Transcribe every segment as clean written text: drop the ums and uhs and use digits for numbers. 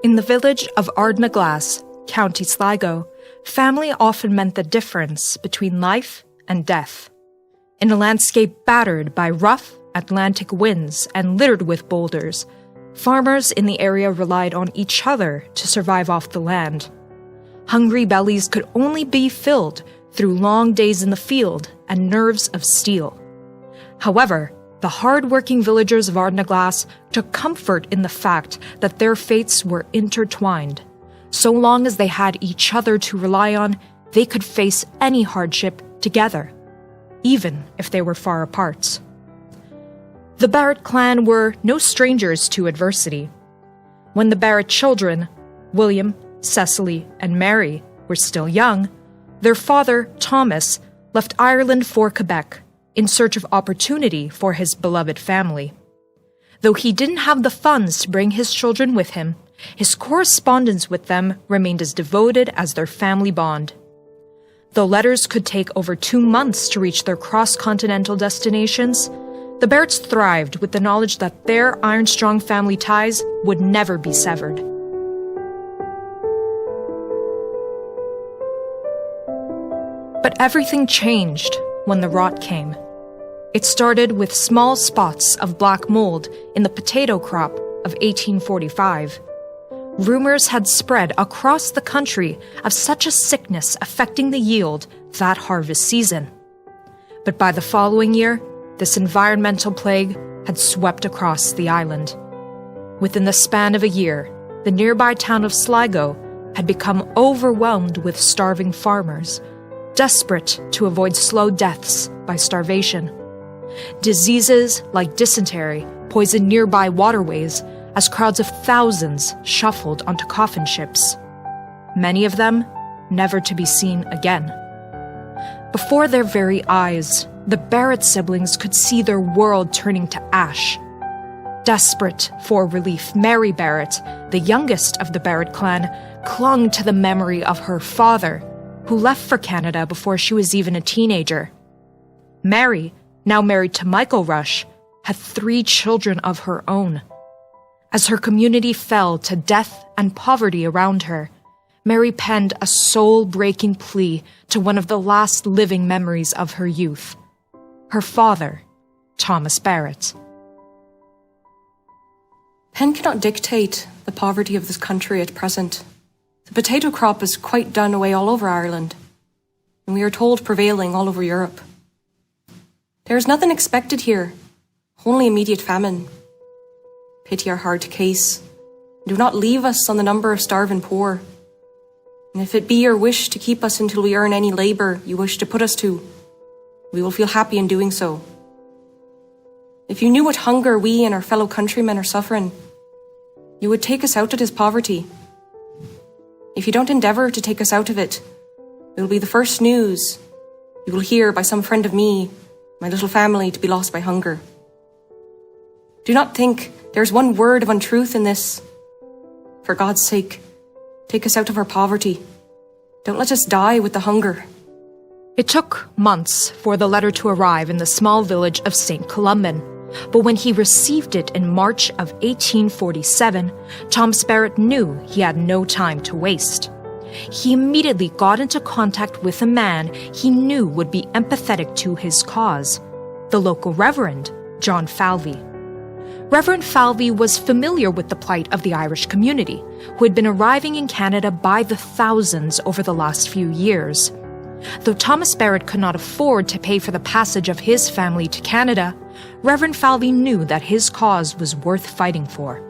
In the village of Ardnaglass, County Sligo, family often meant the difference between life and death. In a landscape battered by rough Atlantic winds and littered with boulders, farmers in the area relied on each other to survive off the land. Hungry bellies could only be filled through long days in the field and nerves of steel. However, the hard-working villagers of Ardnaglass took comfort in the fact that their fates were intertwined. So long as they had each other to rely on, they could face any hardship together, even if they were far apart. The Barrett clan were no strangers to adversity. When the Barrett children, William, Cecily, and Mary, were still young, their father, Thomas, left Ireland for Quebec in search of opportunity for his beloved family. Though he didn't have the funds to bring his children with him, his correspondence with them remained as devoted as their family bond. Though letters could take over 2 months to reach their cross-continental destinations, the Barretts thrived with the knowledge that their iron-strong family ties would never be severed. But everything changed when the rot came. It started with small spots of black mold in the potato crop of 1845. Rumors had spread across the country of such a sickness affecting the yield that harvest season. But by the following year, this environmental plague had swept across the island. Within the span of a year, the nearby town of Sligo had become overwhelmed with starving farmers, desperate to avoid slow deaths by starvation. Diseases like dysentery poisoned nearby waterways as crowds of thousands shuffled onto coffin ships, many of them never to be seen again. Before their very eyes, the Barrett siblings could see their world turning to ash. Desperate for relief, Mary Barrett, the youngest of the Barrett clan, clung to the memory of her father, who left for Canada before she was even a teenager. Mary, now married to Michael Rush, had 3 children of her own. As her community fell to death and poverty around her, Mary penned a soul-breaking plea to one of the last living memories of her youth, her father, Thomas Barrett. Pen cannot dictate the poverty of this country at present. The potato crop is quite done away all over Ireland, and we are told prevailing all over Europe. There is nothing expected here, only immediate famine. Pity our hard case. Do not leave us on the number of starving poor. And if it be your wish to keep us until we earn any labour you wish to put us to, we will feel happy in doing so. If you knew what hunger we and our fellow countrymen are suffering, you would take us out of this poverty. If you don't endeavour to take us out of it, it will be the first news you will hear by some friend of me, my little family, to be lost by hunger. Do not think there is one word of untruth in this. For God's sake, take us out of our poverty. Don't let us die with the hunger. It took months for the letter to arrive in the small village of Saint-Colomban, but when he received it in March of 1847, Thomas Barrett knew he had no time to waste. He immediately got into contact with a man he knew would be empathetic to his cause, the local reverend, John Falvey. Reverend Falvey was familiar with the plight of the Irish community, who had been arriving in Canada by the thousands over the last few years. Though Thomas Barrett could not afford to pay for the passage of his family to Canada, Reverend Falvey knew that his cause was worth fighting for.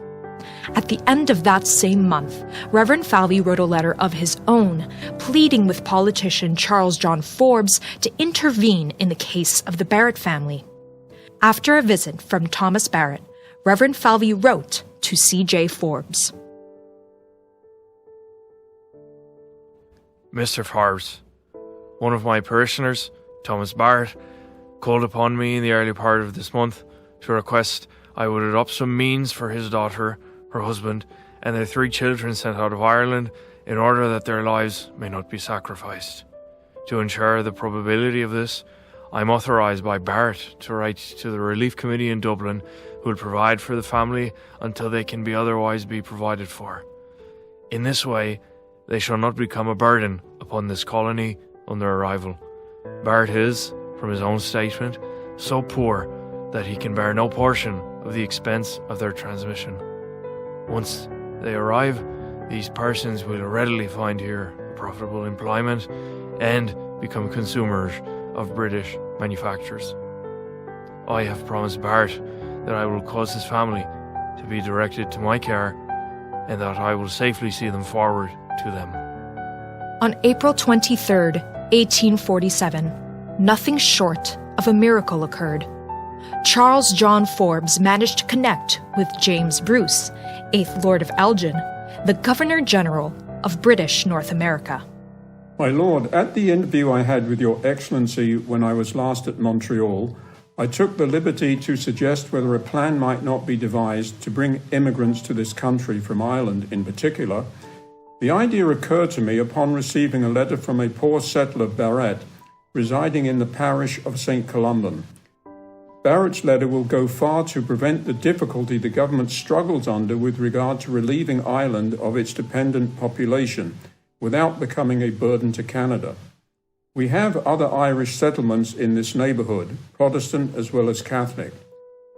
At the end of that same month, Reverend Falvey wrote a letter of his own, pleading with politician Charles John Forbes to intervene in the case of the Barrett family. After a visit from Thomas Barrett, Reverend Falvey wrote to C.J. Forbes. Mr. Forbes, one of my parishioners, Thomas Barrett, called upon me in the early part of this month to request I would adopt some means for his daughter, her husband, and their 3 children sent out of Ireland in order that their lives may not be sacrificed. To ensure the probability of this, I am authorised by Barrett to write to the Relief Committee in Dublin, who will provide for the family until they can be otherwise be provided for. In this way, they shall not become a burden upon this colony on their arrival. Barrett is, from his own statement, so poor that he can bear no portion of the expense of their transmission. Once they arrive, these persons will readily find here profitable employment and become consumers of British manufactures. I have promised Barrett that I will cause his family to be directed to my care and that I will safely see them forward to them. On April 23rd, 1847, nothing short of a miracle occurred. Charles John Forbes managed to connect with James Bruce, 8th Lord of Elgin, the Governor-General of British North America. My lord, at the interview I had with your excellency when I was last at Montreal, I took the liberty to suggest whether a plan might not be devised to bring immigrants to this country from Ireland in particular. The idea occurred to me upon receiving a letter from a poor settler, Barrett, residing in the parish of Saint-Colomban. Barrett's letter will go far to prevent the difficulty the government struggles under with regard to relieving Ireland of its dependent population, without becoming a burden to Canada. We have other Irish settlements in this neighbourhood, Protestant as well as Catholic,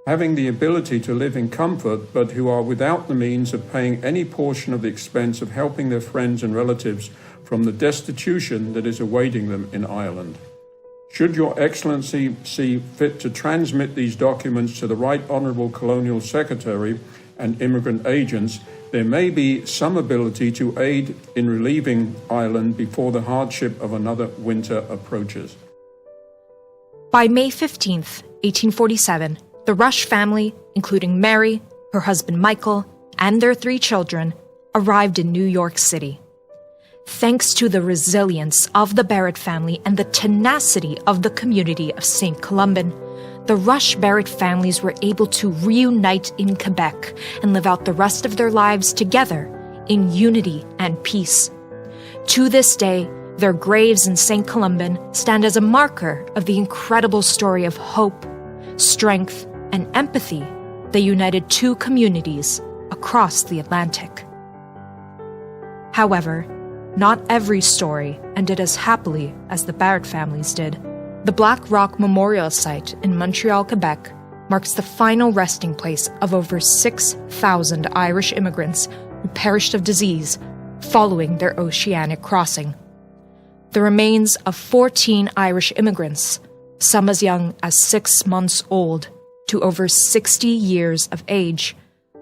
having the ability to live in comfort, but who are without the means of paying any portion of the expense of helping their friends and relatives from the destitution that is awaiting them in Ireland. Should your excellency see fit to transmit these documents to the Right Honourable Colonial Secretary and immigrant agents, there may be some ability to aid in relieving Ireland before the hardship of another winter approaches. By May 15th, 1847, the Rush family, including Mary, her husband Michael, and their 3 children, arrived in New York City. Thanks to the resilience of the Barrett family and the tenacity of the community of St. Columban, the Rush-Barrett families were able to reunite in Quebec and live out the rest of their lives together in unity and peace. To this day, their graves in St. Columban stand as a marker of the incredible story of hope, strength, and empathy that united 2 communities across the Atlantic. However, not every story ended as happily as the Barrett families did. The Black Rock Memorial Site in Montreal, Quebec, marks the final resting place of over 6,000 Irish immigrants who perished of disease following their oceanic crossing. The remains of 14 Irish immigrants, some as young as 6 months old to over 60 years of age,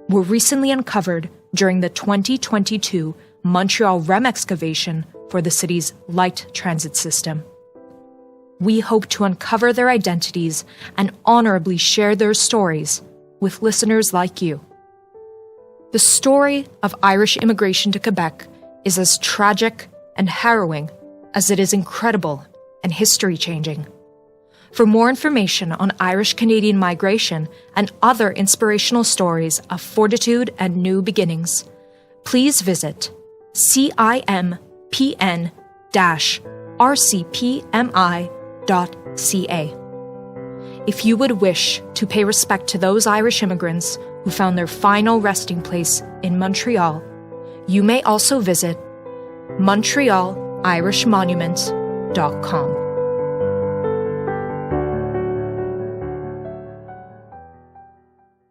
were recently uncovered during the 2022 Montreal REM excavation for the city's light transit system. We hope to uncover their identities and honorably share their stories with listeners like you. The story of Irish immigration to Quebec is as tragic and harrowing as it is incredible and history-changing. For more information on Irish-Canadian migration and other inspirational stories of fortitude and new beginnings, please visit cimp-rcpmi.ca. If you would wish to pay respect to those Irish immigrants who found their final resting place in Montreal, you may also visit montrealirishmonument.com.